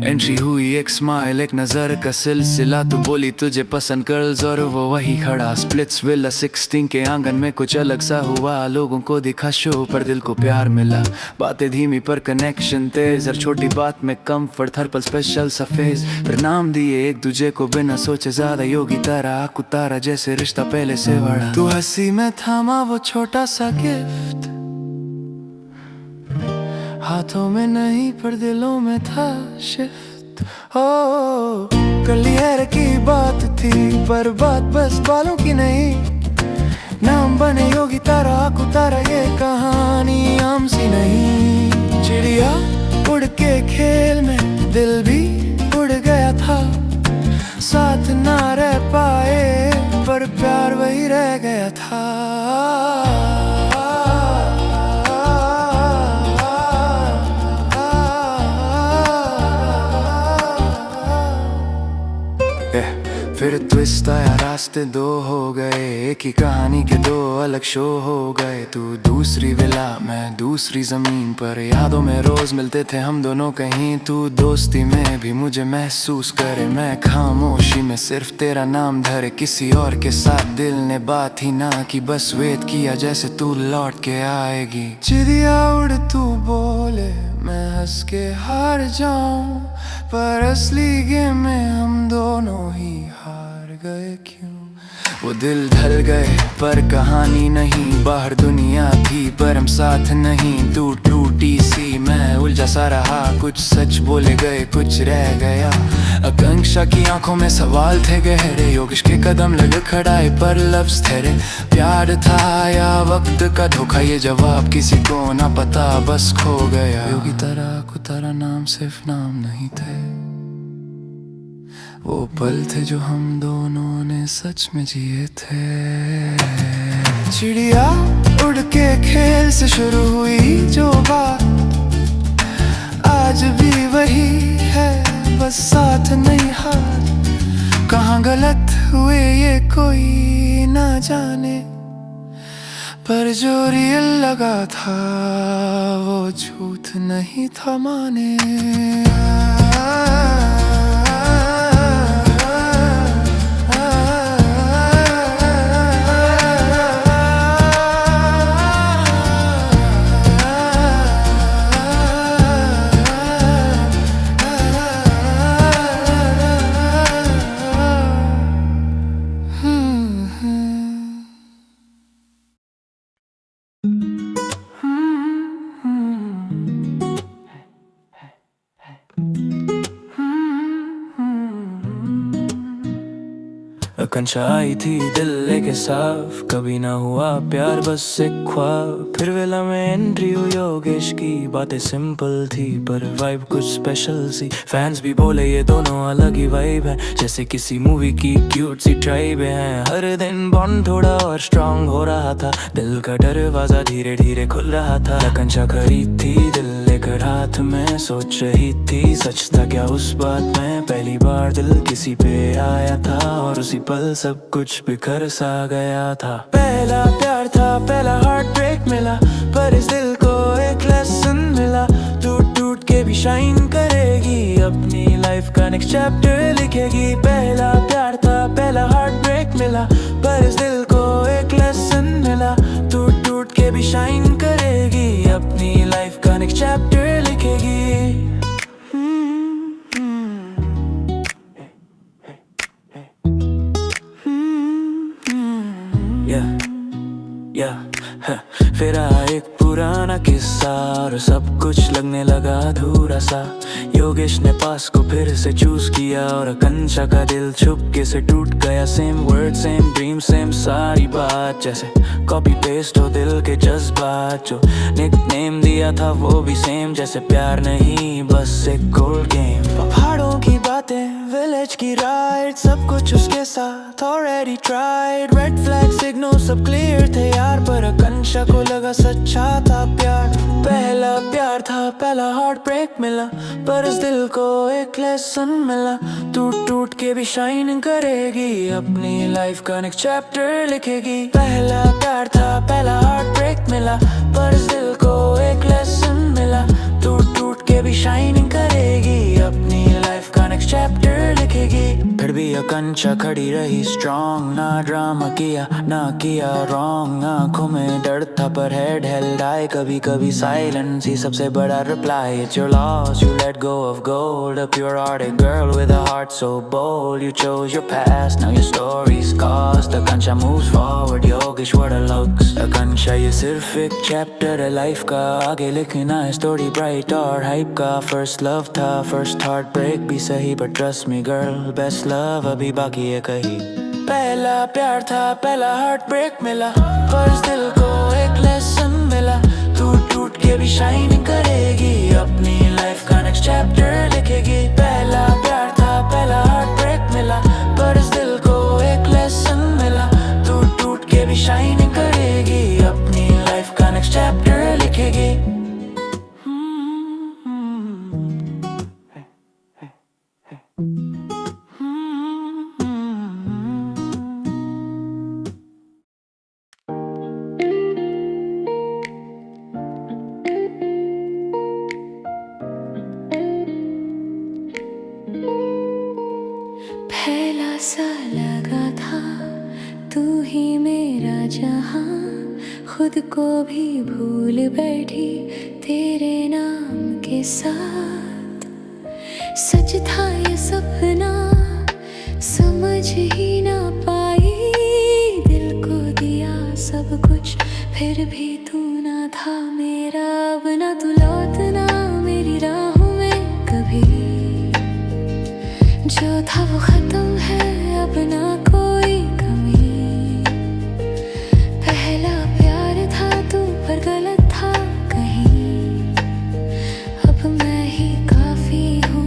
Entry हुई एक smile, एक नजर का सिलसिला। तू बोली तुझे पसंद गर्ल्स और वो वही खड़ा। स्प्लिट्स विला 16 के आंगन में कुछ अलग सा हुआ। लोगों को दिखा शो पर दिल को प्यार मिला। बातें धीमी पर कनेक्शन तेज, हर छोटी बात में कम्फर्ट, हर पल स्पेशल सा फेज। फिर नाम दिए एक दूजे को बिना सोचे, ज्यादा योगी तरह कुतारा जैसे रिश्ता पहले से बड़ा। तू हंसी में थामा वो छोटा सा गिफ्ट, हाथों में नहीं पर दिलों में था शिफ्ट। ओ कलियर की बात थी, पर बात बस बालों की नहीं। नाम बने योगी तारा कुतारा, ये कहानी आम सी नहीं। चिड़िया उड़ के खेल में दिल भी उड़ गया था। साथ ना रह पाए पर प्यार वही रह गया था। फिर ट्विस्ट आया, रास्ते दो हो गए। एक ही कहानी के दो अलग शो हो गए। तू दूसरी विला, मैं दूसरी जमीन पर। यादों में रोज मिलते थे हम दोनों कहीं। तू दोस्ती में भी मुझे महसूस करे, मैं खामोशी में सिर्फ तेरा नाम धरे। किसी और के साथ दिल ने बात ही ना की, बस वेट किया जैसे तू लौट के आएगी। चिड़िया उड़ तू बोले, मैं हंस के हार जाऊं, पर असली गेम में हम दोनों ही हार गए क्यों। वो दिल ढल गए पर कहानी नहीं। बाहर दुनिया थी पर हम साथ नहीं। तू टूटी सी, मैं उलझा सा रहा। कुछ सच बोले गए, कुछ रह गया। आकांक्षा की आंखों में सवाल थे गहरे। योगेश के कदम लग खड़ाए पर लफ्ज ठहरे। प्यार था या वक्त का धोखा, ये जवाब किसी को ना पता, बस खो गया। योगी तारा कुतारा नाम सिर्फ नाम नहीं थे, वो पल थे जो हम दोनों ने सच में जिए थे। चिड़िया उड़ के खेल से शुरू हुई जो बात, आज भी वही है, बस साथ नहीं हाथ। कहाँ गलत हुए ये कोई ना जाने, पर जो रियल लगा था वो झूठ नहीं था माने। आकांक्षा आई थी दिल लेके साफ, कभी ना हुआ प्यार बस एक ख्वाब। फिर वेला में एंट्री हुई योगेश की, बातें सिंपल थी पर वाइब कुछ स्पेशल सी। फैंस भी बोले ये दोनों अलग ही वाइब है, जैसे किसी मूवी की क्यूट सी ट्राइब है। हर दिन बॉन्ड थोड़ा और स्ट्रांग हो रहा था, दिल का दरवाजा धीरे धीरे खुल रहा था। आकांक्षा खड़ी थी दिल लेकर हाथ में, सोच रही थी सच था क्या उस बात में। पहली बार दिल किसी पे आया था और उसी पल सब कुछ बिखर सा गया था। पहला प्यार था, पहला हार्ट ब्रेक मिला, पर इस दिल को एक लेसन मिला। टूट टूट के भी शाइन करेगी, अपनी लाइफ का नेक्स्ट चैप्टर लिखेगी। पहला प्यार था, पहला हार्ट ब्रेक मिला, पर इस दिल को एक लेसन मिला। टूट टूट के भी शाइन करेगी, अपनी लाइफ का नेक्स्ट चैप्टर लिखेगी। फिर आया एक पुराना किस्सा और सब कुछ लगने लगा अधूरा सा। योगेश ने पास को फिर से चूज किया और आकांक्षा का दिल छुपके से टूट गया। Same word same dream same सारी बात, जैसे कॉपी पेस्ट हो दिल के जज्बात। जो निकनेम दिया था वो भी सेम, जैसे प्यार नहीं बस एक कोल्ड गेम। पहाड़ों की बातें विलेज की राइड, सब कुछ उसके साथ already tried। Red flag signal सब क्लियर थे यार, पर आकांक्षा को लगा सच्चा था प्यार। पहला प्यार था, पहला हार्ट ब्रेक मिला, पर इस दिल को एक लेसन मिला। टूट टूट के भी शाइनिंग करेगी, अपनी लाइफ का नेक्स्ट चैप्टर लिखेगी। पहला प्यार था, पहला हार्ट ब्रेक मिला, पर इस दिल को एक लेसन मिला। टूट टूट के भी शाइनिंग करेगी, अपनी लाइफ का नेक्स्ट चैप्टर लिखेगी। फिर भी आकांक्षा खड़ी रही स्ट्रॉन्ग, ना ड्रामा किया ना किया रॉन्ग। आंखों में दर्द था पर हेड हेल्ड हाई, कभी कभी साइलेंस ही सबसे बड़ा reply. It's your loss, you let go of gold, a pure-hearted girl with a heart so bold। You chose your past, now your story's cost। Akanksha moves forward, Yogesh what a looks। आकांक्षा ये सिर्फ एक chapter है life का, आगे लिखना है story bright और hype का। फर्स्ट लव था, फर्स्ट हार्ट ब्रेक भी सही, but trust me girl, best love अभी बाकी है कहीं। पहला प्यार था, पहला हार्ट ब्रेक मिला, पर इस दिल को एक लेसन मिला। टूट टूट के भी शाइनिंग करेगी, अपनी लाइफ का नेक्स्ट चैप्टर लिखेगी। पहला प्यार था, पहला हार्ट ब्रेक मिला, पर इस दिल को एक लेसन मिला। टूट टूट के भी शाइनिंग करेगी, अपनी लाइफ का नेक्स्ट चैप्टर लिखेगी। पहला सा लगा था तू ही मेरा जहां, खुद को भी भूल बैठी तेरे नाम के साथ। सच था ये सपना, समझ ही ना पाई, दिल को दिया सब कुछ फिर भी तू ना था मेरा। अब ना तू लौटना मेरी राहों में कभी, जो था वो खत्म है अब ना कोई कमी। पहला प्यार था तू पर गलत था कहीं, अब मैं ही काफी हूँ,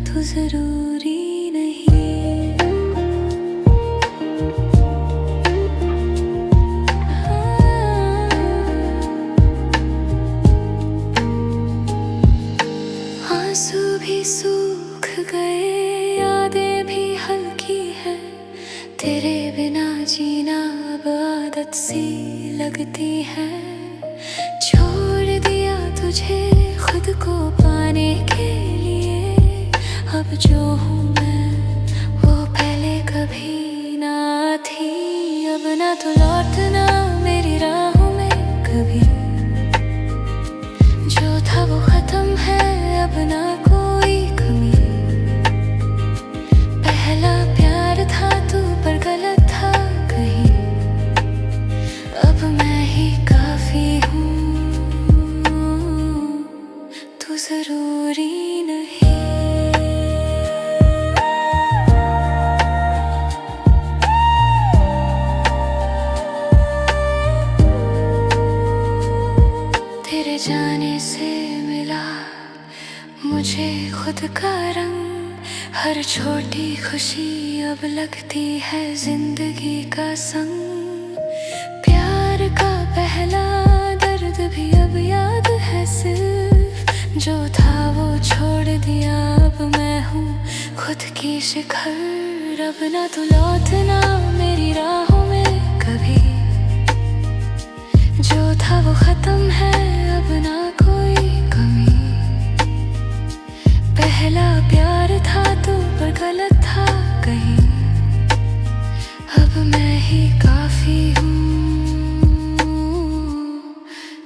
तू जरूरी नहीं। आंसू भी सूख गए, यादें भी हल्की है, तेरे बिना जीना अब आदत सी लगती है। छोड़ दिया तुझे खुद को पाने के लिए, अब जो हूँ मैं वो पहले कभी ना थी। अब ना तो लौटना मेरी राहों में कभी, जो था वो खत्म है अब ना कोई कमी। पहला प्यार था तू पर गलत था कहीं, अब मैं ही काफी हूँ, तू जरूरी नहीं। तेरे जाने से मिला मुझे खुद का रंग, हर छोटी खुशी अब लगती है जिंदगी का संग। प्यार का पहला दर्द भी अब याद है सिर्फ, जो था वो छोड़ दिया अब मैं हूँ खुद की शिखर। अब ना तू लौटना मेरी राहों में कभी, जो था वो खत्म है अब ना कोई कमी। पहला प्यार था तू पर गलत था कहीं, अब मैं ही काफी हूँ,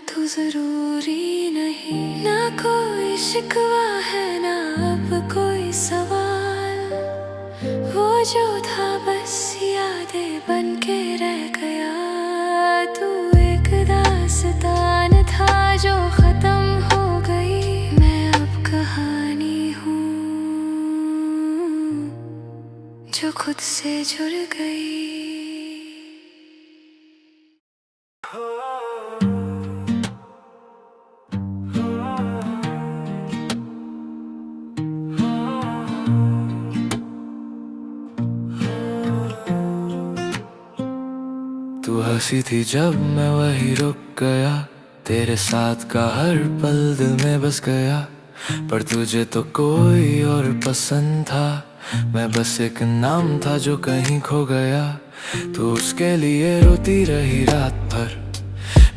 तू जरूरी नहीं। ना कोई शिकवा है ना अब कोई सवाल, वो जो था बस यादें बन के रह गया। तू एक दास्तान था जो खत्म हो गई, मैं अब कहानी हूँ जो खुद से जुड़ गई। हंसी थी जब मैं वही रुक गया, तेरे साथ का हर पल दिल में बस गया। पर तुझे तो कोई और पसंद था, मैं बस एक नाम था जो कहीं खो गया। तू उसके लिए रोती रही रात भर,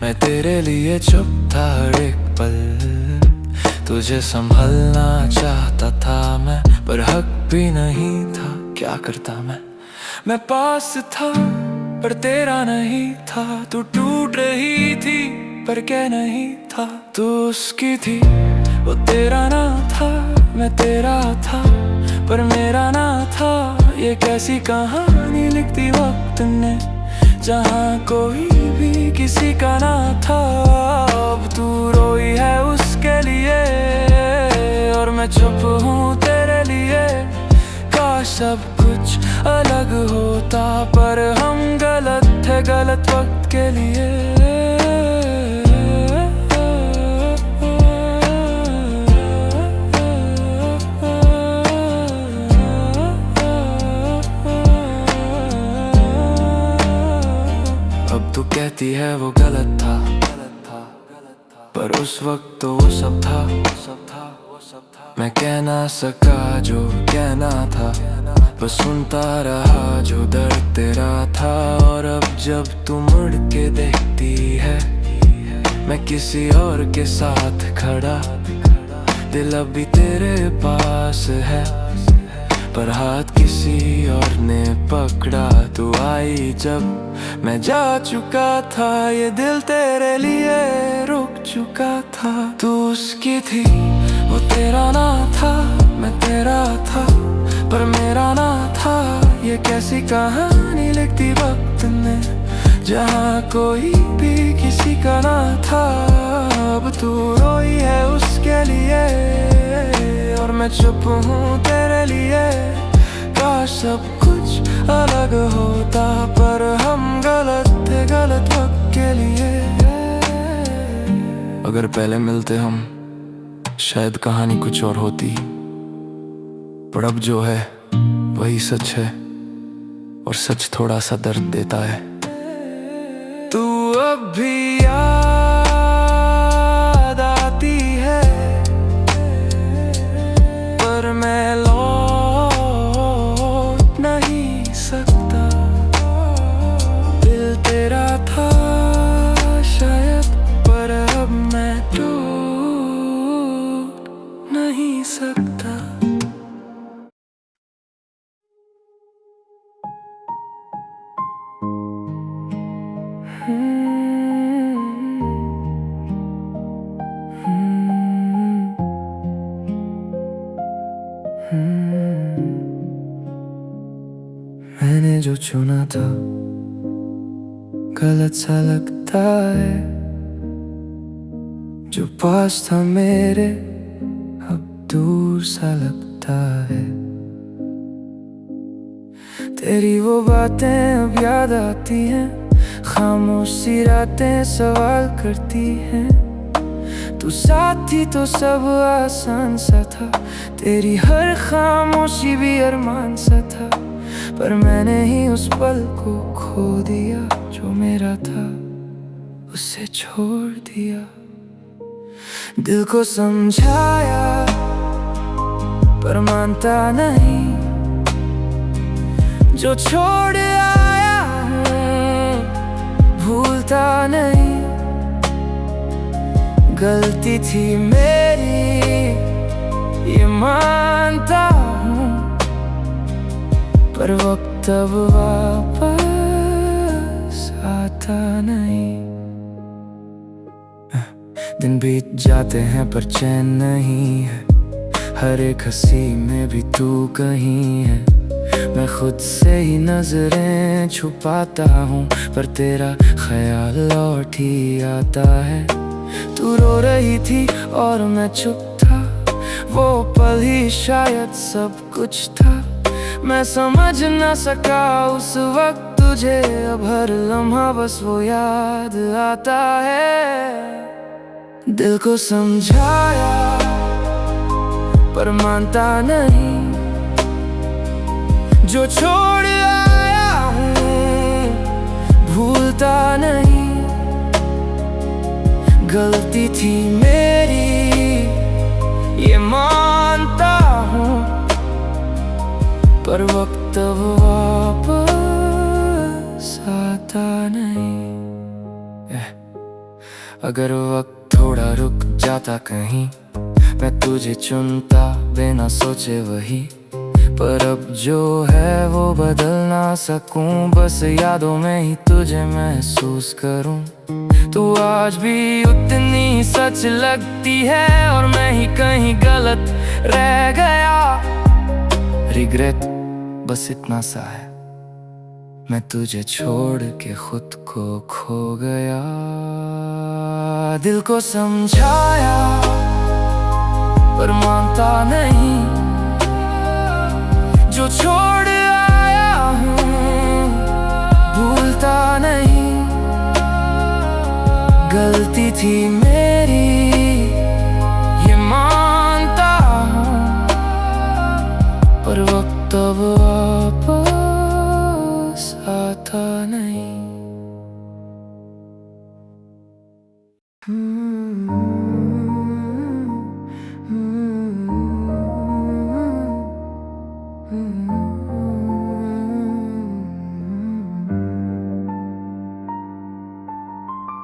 मैं तेरे लिए चुप था हर एक पल। तुझे संभलना चाहता था मैं, पर हक भी नहीं था, क्या करता मैं पास था पर तेरा नहीं था। तू टूट रही थी पर क्या नहीं था, तू उसकी थी वो तेरा ना था। मैं तेरा था पर मेरा ना था, ये कैसी कहानी लिखती वक्त ने, जहाँ कोई भी किसी का ना था। अब तू रोई है उसके लिए और मैं चुप हूँ तेरे लिए। काश सब कुछ अलग होता, पर हम गलत थे गलत वक्त के लिए। अब तू कहती है वो गलत था, पर उस वक्त तो वो सब था। मैं कह ना सका जो कहना था, बस सुनता रहा जो दर्द तेरा था। और अब जब तू मुड़ के देखती है, मैं किसी और के साथ खड़ा, दिल अब भी तेरे पास है, पर हाथ किसी और ने पकड़ा। तू आई जब मैं जा चुका था, ये दिल तेरे लिए रुक चुका था। तू उसकी थी वो तेरा ना था, मैं तेरा था पर मेरा ना था। ये कैसी कहानी लिखती वक्त ने, जहाँ कोई भी किसी का ना था। अब तू रोई है उसके लिए और मैं चुप हूँ तेरे लिए। काश सब कुछ अलग होता, पर हम गलत थे गलत वक्त के लिए। अगर पहले मिलते हम, शायद कहानी कुछ और होती, पर अब जो है वही सच है, और सच थोड़ा सा दर्द देता है। तू अब भी याद आती है, पर मैं लौट नहीं सकता। दिल तेरा था शायद, पर अब मैं टूट नहीं सकता। मैंने जो चुना था गलत सा लगता है, जो पास था मेरे अब दूर सा लगता है। तेरी वो बातें अब याद आती हैं, खामोशी रातें सवाल करती हैं। तू साथ थी तो सब आसान सा था, तेरी हर खामोशी भी अरमान सा था। पर मैंने ही उस पल को खो दिया, जो मेरा था उसे छोड़ दिया। दिल को समझाया पर मानता नहीं, जो छोड़ आया हूँ भूलता नहीं। गलती थी मेरी ये मानता हूँ, पर वक्त अब वापस आता नहीं। दिन बीत जाते हैं पर चैन नहीं है, हर एक हंसी में भी तू कहीं है। मैं खुद से ही नजरें छुपाता हूँ, पर तेरा ख्याल लौट ही आता है। तू रो रही थी और मैं चुप था, वो पल ही शायद सब कुछ था। मैं समझ न सका उस वक्त तुझे, अब हर लम्हा बस वो याद आता है। दिल को समझाया पर मानता नहीं, जो छोड़ आया हूँ भूलता भूलता नहीं, गलती थी मेरी ये मानता हूँ, पर वक्त अब वापस आता नहीं। अगर वक्त थोड़ा रुक जाता कहीं, मैं तुझे चुनता बिना सोचे वही, पर अब जो है वो बदल ना सकूं, बस यादों में ही तुझे महसूस करूं। तू आज भी उतनी सच लगती है और मैं ही कहीं गलत रह गया। रिग्रेट बस इतना सा है, मैं तुझे छोड़ के खुद को खो गया। दिल को समझाया पर मानता नहीं, जो छोड़ आया हूँ भूलता नहीं। गलती थी मेरी ये मानता हूँ, पर वक्त अब वापस आता नहीं।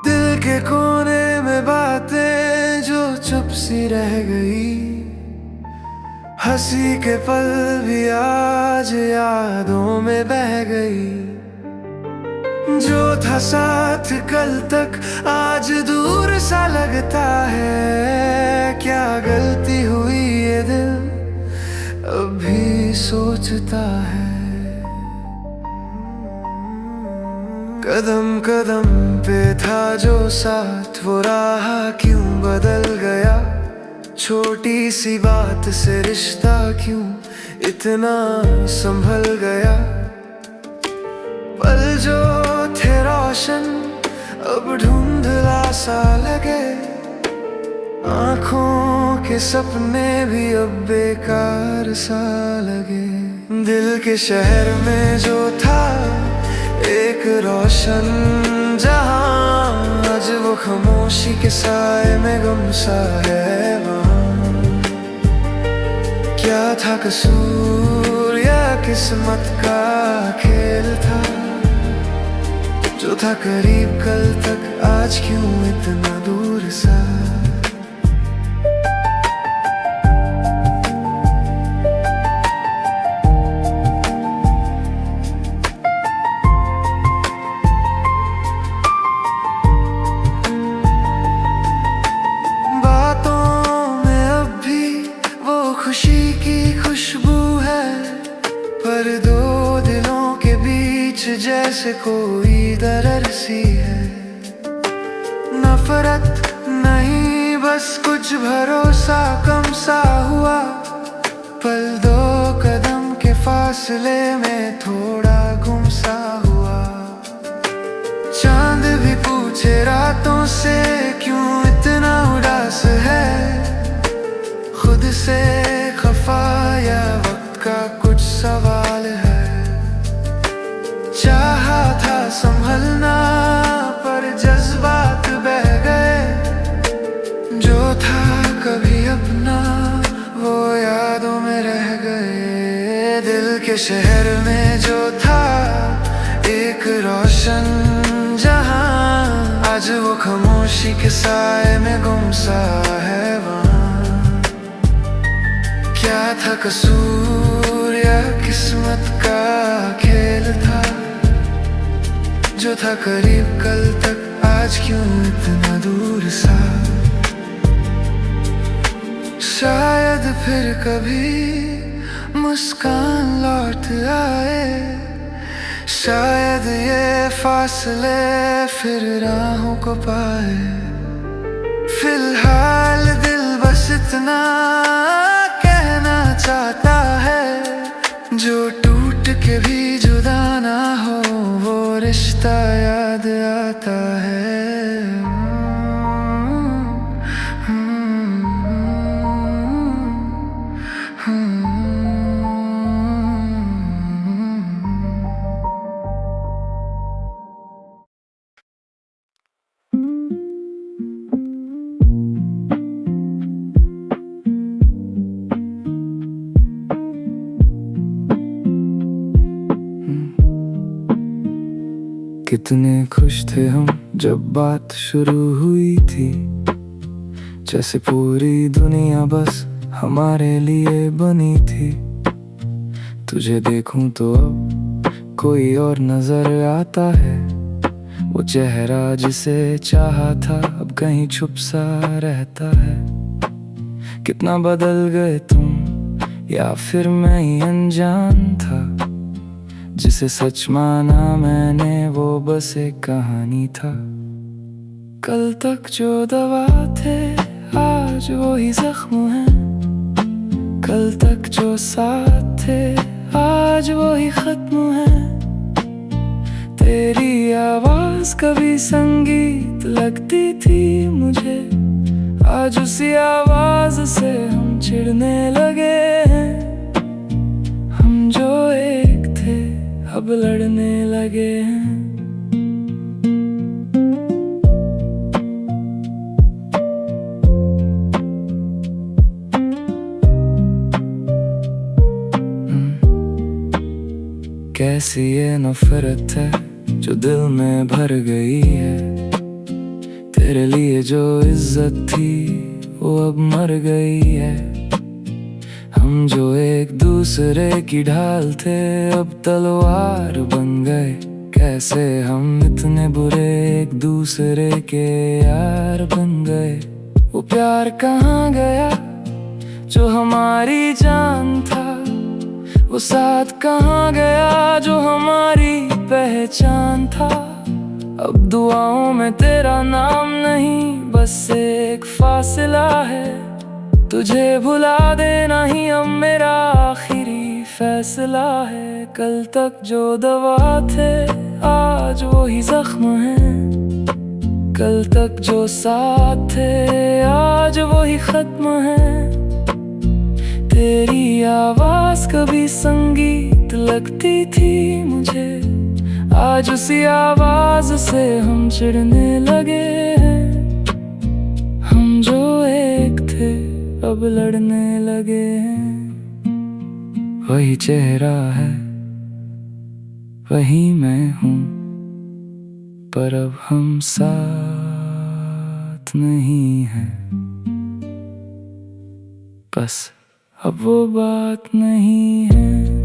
दिल के कोने में बातें जो चुप सी रह गई, हंसी के पल भी आज यादों में बह गई। जो था साथ कल तक आज दूर सा लगता है, क्या गलती हुई ये दिल अभी सोचता है। कदम कदम पे था जो साथ, वो राह क्यों बदल गया। छोटी सी बात से रिश्ता क्यों इतना संभल गया। पल जो थे रोशन अब धुंधला सा लगे, आँखों के सपने भी अब बेकार सा लगे। दिल के शहर में जो था एक रोशन जहां, आज वो खामोशी के साए में गम सा है वहाँ। क्या था कसूर या किस्मत का खेल था, जो था करीब कल तक आज क्यों इतना दूर सा। खुशी की खुशबू है, पर दो दिलों के बीच जैसे कोई दरार सी है। नफरत नहीं बस कुछ भरोसा कम सा हुआ, पल दो कदम के फासले में थोड़ा गुम सा हुआ। चांद भी पूछे रातों से क्यों इतना उदास है, खुद से खफा या वक्त का कुछ सवाल है। चाहा था संभलना पर जज्बात बह गए, जो था कभी अपना वो यादों में रह गए। दिल के शहर में जो था एक रोशन जहां, आज वो खामोशी के साए में गुम सा है वहाँ। क्या था कसूर या किस्मत का खेल था, जो था करीब कल तक आज क्यों इतना दूर सा। शायद फिर कभी मुस्कान लौट आए, शायद ये फासले फिर राहों को पाए। फिलहाल दिल बस इतना कहना चाहता है, जो टूट के भी जुदा ना हो वो रिश्ता याद आता है। कितने खुश थे हम जब बात शुरू हुई थी, जैसे पूरी दुनिया बस हमारे लिए बनी थी। तुझे देखूं तो अब कोई और नजर आता है, वो चेहरा जिसे चाहा था अब कहीं छुप सा रहता है। कितना बदल गए तुम, या फिर मैं ही अनजान था, जिसे सच माना मैंने वो बस एक कहानी था। कल तक जो दवा थे आज वो ही जख्म है, कल तक जो साथ थे आज वो ही खत्म है। तेरी आवाज कभी संगीत लगती थी मुझे, आज उसी आवाज से हम चिढ़ने लगे हैं। हम जो एक थे अब लड़ने लगे हैं। कैसी ये नफरत है जो दिल में भर गई है, तेरे लिए जो इज्जत थी वो अब मर गई है। हम जो एक दूसरे की ढाल थे अब तलवार बन गए, कैसे हम इतने बुरे एक दूसरे के यार बन गए। वो प्यार कहाँ गया जो हमारी जान था, वो साथ कहाँ गया जो हमारी पहचान था। अब दुआओं में तेरा नाम नहीं बस एक फासला है, तुझे भुला देना ही अब मेरा आखिरी फैसला है। कल तक जो दवा थे आज वो ही जख्म है, कल तक जो साथ थे आज वो ही खत्म है। तेरी आवाज कभी संगीत लगती थी मुझे, आज उसी आवाज से हम चिढ़ने लगे हैं। हम जो एक थे अब लड़ने लगे हैं। वही चेहरा है वही मैं हूँ, पर अब हम साथ नहीं हैं। बस अब वो बात नहीं है।